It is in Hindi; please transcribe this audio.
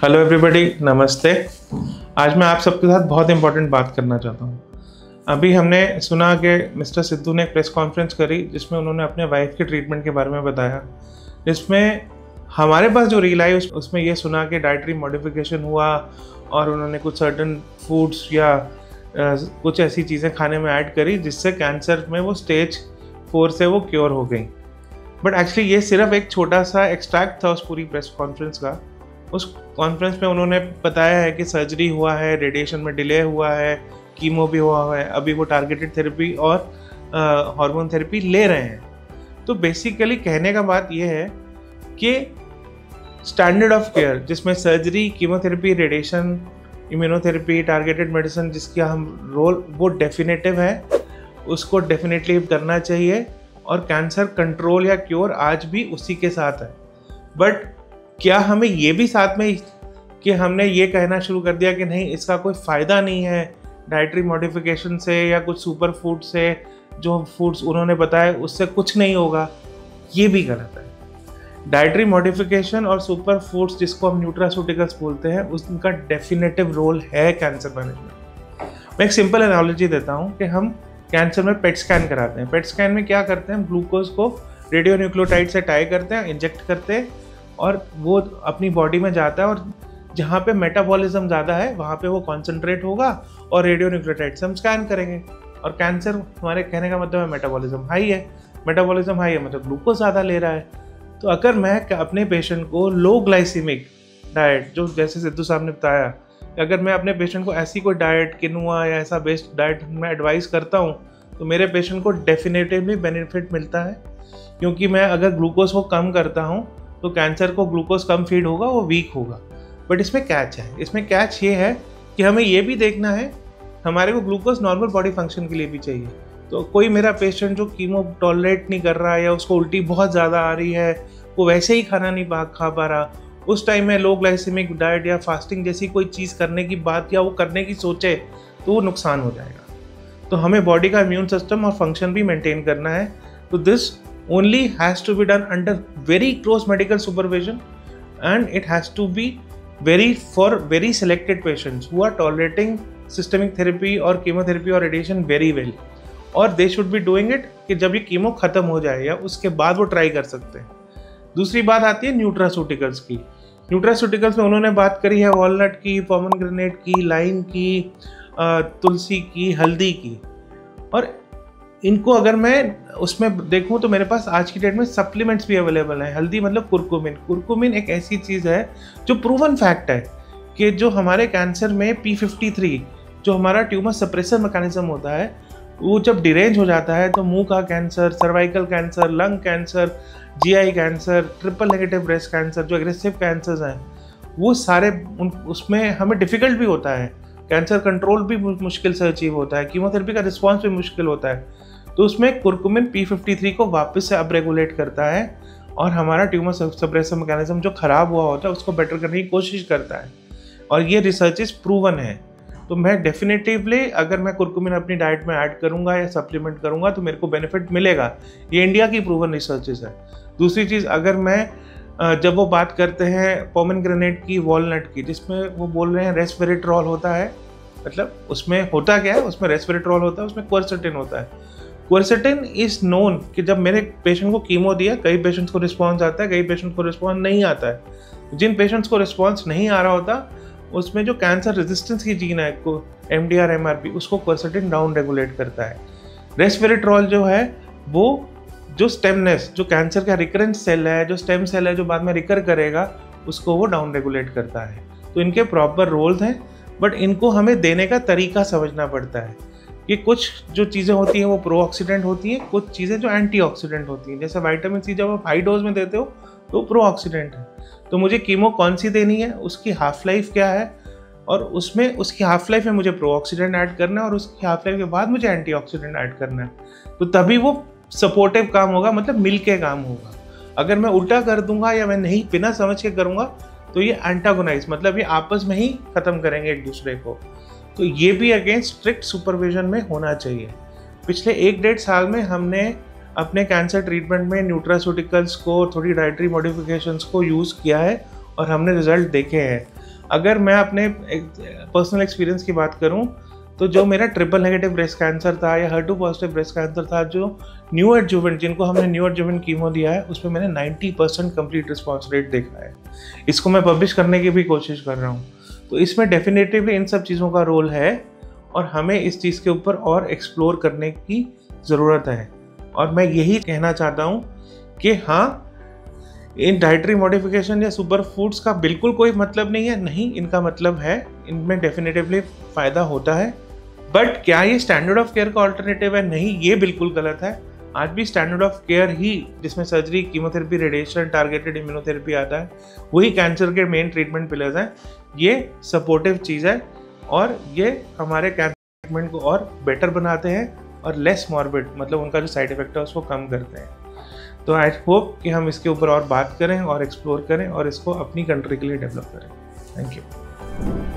हेलो एवरीबॉडी, नमस्ते। आज मैं आप सबके साथ बहुत इंपॉर्टेंट बात करना चाहता हूँ। अभी हमने सुना कि मिस्टर सिद्धू ने एक प्रेस कॉन्फ्रेंस करी जिसमें उन्होंने अपने वाइफ के ट्रीटमेंट के बारे में बताया, जिसमें हमारे पास जो रील आई उसमें ये सुना कि डाइटरी मॉडिफिकेशन हुआ और उन्होंने कुछ सर्टन फूड्स या कुछ ऐसी चीज़ें खाने में ऐड करी जिससे कैंसर में वो स्टेज 4 से वो क्योर हो गई। बट एक्चुअली ये सिर्फ एक छोटा सा एक्सट्रैक्ट था उस पूरी प्रेस कॉन्फ्रेंस का। उस कॉन्फ्रेंस में उन्होंने बताया है कि सर्जरी हुआ है, रेडिएशन में डिले हुआ है, कीमो भी हुआ है, अभी वो टारगेटेड थेरेपी और हार्मोन थेरेपी ले रहे हैं। तो बेसिकली कहने का बात ये है कि स्टैंडर्ड ऑफ केयर जिसमें surgery, chemotherapy, radiation, immunotherapy, targeted medicine जिसका हम रोल वो डेफिनेटिव है, उसको डेफिनेटली करना चाहिए। और कैंसर कंट्रोल या क्योर आज भी उसी के साथ है। बट क्या हमें ये भी साथ में कि हमने ये कहना शुरू कर दिया कि नहीं, इसका कोई फ़ायदा नहीं है डाइटरी मॉडिफिकेशन से या कुछ सुपर फूड से, जो फूड्स उन्होंने बताए उससे कुछ नहीं होगा, ये भी गलत है। डाइटरी मॉडिफिकेशन और सुपर फूड्स जिसको हम न्यूट्रास्यूटिकल्स बोलते हैं, उसका डेफिनेटिव रोल है कैंसर मैनेजमेंट। मैं एक सिंपल एनालॉजी देता हूँ कि हम कैंसर में पेट स्कैन कराते हैं। पेट स्कैन में क्या करते हैं, हम ग्लूकोज को रेडियो न्यूक्लियोटाइड से टाई करते हैं, इंजेक्ट करते हैं और वो अपनी बॉडी में जाता है और जहाँ पे मेटाबॉलिज्म ज़्यादा है वहाँ पे वो कॉन्सेंट्रेट होगा और रेडियो न्यूक्लियोटाइड से हम स्कैन करेंगे। और कैंसर, हमारे कहने का मतलब है मेटाबॉलिज्म हाई है। मेटाबॉलिज्म हाई है मतलब ग्लूकोज ज़्यादा ले रहा है। तो अगर मैं अपने पेशेंट को लो ग्लाइसीमिक डाइट, जो जैसे सिद्धू साहब ने बताया, अगर मैं अपने पेशेंट को ऐसी कोई डाइट, किनुआ या ऐसा बेस्ड डाइट मैं एडवाइस करता हूँ तो मेरे पेशेंट को डेफिनेटिवली बेनिफिट मिलता है। क्योंकि मैं अगर ग्लूकोज को कम करता हूँ तो कैंसर को ग्लूकोज कम फीड होगा, वो वीक होगा। बट इसमें कैच है, इसमें कैच ये है कि हमें ये भी देखना है, हमारे को ग्लूकोज नॉर्मल बॉडी फंक्शन के लिए भी चाहिए। तो कोई मेरा पेशेंट जो कीमो टॉलरेट नहीं कर रहा है या उसको उल्टी बहुत ज़्यादा आ रही है, वो वैसे ही खाना नहीं खा पा रहा, उस टाइम में लो ग्लाइसेमिक डाइट या फास्टिंग जैसी कोई चीज़ करने की बात या वो करने की सोचे तो वो नुकसान हो जाएगा। तो हमें बॉडी का इम्यून सिस्टम और फंक्शन भी मेंटेन करना है। तो this only has to be done under very close medical supervision, and it has to be for very selected patients who are tolerating systemic therapy or chemotherapy or radiation very well, और they should be doing it कि जब ये कीमो ख़त्म हो जाए या उसके बाद वो ट्राई कर सकते हैं। दूसरी बात आती है न्यूट्रास्यूटिकल्स की। न्यूट्रास्यूटिकल्स में उन्होंने बात करी है वॉलनट की, पोमेग्रेनेट की, लाइम की, तुलसी की, हल्दी की। और इनको अगर मैं उसमें देखूं तो मेरे पास आज की डेट में सप्लीमेंट्स भी अवेलेबल हैं। हल्दी मतलब कुरकुमिन। कुरकुमिन एक ऐसी चीज़ है जो प्रूवन फैक्ट है कि जो हमारे कैंसर में P53 जो हमारा ट्यूमर सप्रेसर मैकेनिज्म होता है, वो जब डिरेंज हो जाता है तो मुंह का cancer, cervical cancer, lung cancer, GI cancer, triple negative breast cancer, जो एग्रेसिव कैंसर्स हैं, वो सारे उसमें हमें डिफ़िकल्ट भी होता है। कैंसर कंट्रोल भी मुश्किल से अचीव होता है, कीमोथेरेपी का रिस्पॉन्स भी मुश्किल होता है। तो उसमें कुरकुमिन P53 को वापस से अप रेगुलेट करता है और हमारा ट्यूमर सप्रेसर मैकेनिज्म जो ख़राब हुआ होता है उसको बेटर करने की कोशिश करता है। और ये रिसर्चेस प्रूवन है। तो मैं डेफिनेटिवली अगर मैं कुरकुमिन अपनी डाइट में ऐड करूँगा या सप्लीमेंट करूँगा तो मेरे को बेनिफिट मिलेगा। ये इंडिया की प्रूवन रिसर्चेस है। दूसरी चीज़, अगर मैं जब वो बात करते हैं पोमेग्रेनेट की, वॉलनट की, जिसमें वो बोल रहे हैं रेस्वेरेट्रॉल होता है, मतलब उसमें होता क्या है, उसमें रेस्वेरेट्रॉल होता है, उसमें क्वर्सेटिन होता है। क्वर्सेटिन इज़ नोन कि जब मेरे पेशेंट को कीमो दिया, कई पेशेंट्स को रिस्पॉन्स आता है, कई पेशेंट्स को रिस्पॉन्स नहीं आता है। जिन पेशेंट्स को रिस्पॉन्स नहीं आ रहा होता उसमें जो कैंसर रेजिस्टेंस की जीन है MDR MRP, उसको क्वर्सेटिन डाउन रेगुलेट करता है। रेस्वेरेट्रॉल जो है वो जो स्टेमनेस, जो कैंसर का रिकरेंट सेल है, जो स्टेम सेल है जो बाद में रिकर करेगा, उसको वो डाउन रेगुलेट करता है। तो इनके प्रॉपर रोल्स हैं, बट इनको हमें देने का तरीका समझना पड़ता है कि कुछ जो चीज़ें होती हैं वो प्रोऑक्सीडेंट होती हैं, कुछ चीज़ें जो एंटीऑक्सीडेंट होती हैं। जैसे विटामिन C जब आप हाई डोज में देते हो तो प्रोऑक्सीडेंट है। तो मुझे कीमो कौन सी देनी है, उसकी हाफ लाइफ क्या है, और उसमें उसकी हाफ लाइफ में मुझे प्रोऑक्सीडेंट ऐड करना है और उसकी हाफ लाइफ के बाद मुझे एंटीऑक्सीडेंट ऐड करना है। तो तभी वो सपोर्टिव काम होगा, मतलब मिल के काम होगा। अगर मैं उल्टा कर दूंगा या मैं नहीं बिना समझ के करूँगा तो ये एंटागोनाइज, मतलब ये आपस में ही ख़त्म करेंगे एक दूसरे को। तो ये भी अगेन स्ट्रिक्ट सुपरविजन में होना चाहिए। पिछले 1-1.5 साल में हमने अपने कैंसर ट्रीटमेंट में न्यूट्रास्यूटिकल्स को, थोड़ी डाइटरी मॉडिफिकेशंस को यूज़ किया है और हमने रिजल्ट देखे हैं। अगर मैं अपने पर्सनल एक्सपीरियंस की बात करूं तो जो मेरा ट्रिपल नेगेटिव ब्रेस्ट कैंसर था या HER2 पॉजिटिव ब्रेस्ट कैंसर था, जो न्यू एडजुवेंट जिनको हमने न्यू एडजुवेंट कीमो दिया है, उसमें मैंने 90% कंप्लीट रिस्पॉन्स रेट देखा है। इसको मैं पब्लिश करने की भी कोशिश कर रहा हूँ। तो इसमें डेफिनेटिवली इन सब चीज़ों का रोल है और हमें इस चीज़ के ऊपर और एक्सप्लोर करने की ज़रूरत है। और मैं यही कहना चाहता हूँ कि हाँ, इन डाइटरी मॉडिफिकेशन या सुपर फूड्स का बिल्कुल कोई मतलब नहीं है, नहीं, इनका मतलब है, इनमें डेफिनेटिवली फ़ायदा होता है। बट क्या ये स्टैंडर्ड ऑफ केयर का ऑल्टरनेटिव है? नहीं, ये बिल्कुल गलत है। आज भी स्टैंडर्ड ऑफ केयर ही, जिसमें surgery, chemotherapy, radiation, targeted immunotherapy आता है, वही कैंसर के मेन ट्रीटमेंट पिलर्स हैं। ये सपोर्टिव चीज़ है और ये हमारे कैंसर ट्रीटमेंट को और बेटर बनाते हैं और लेस मॉर्बिड, मतलब उनका जो साइड इफेक्ट है उसको कम करते हैं। तो आई होप कि हम इसके ऊपर और बात करें और एक्सप्लोर करें और इसको अपनी कंट्री के लिए डेवलप करें। Thank you.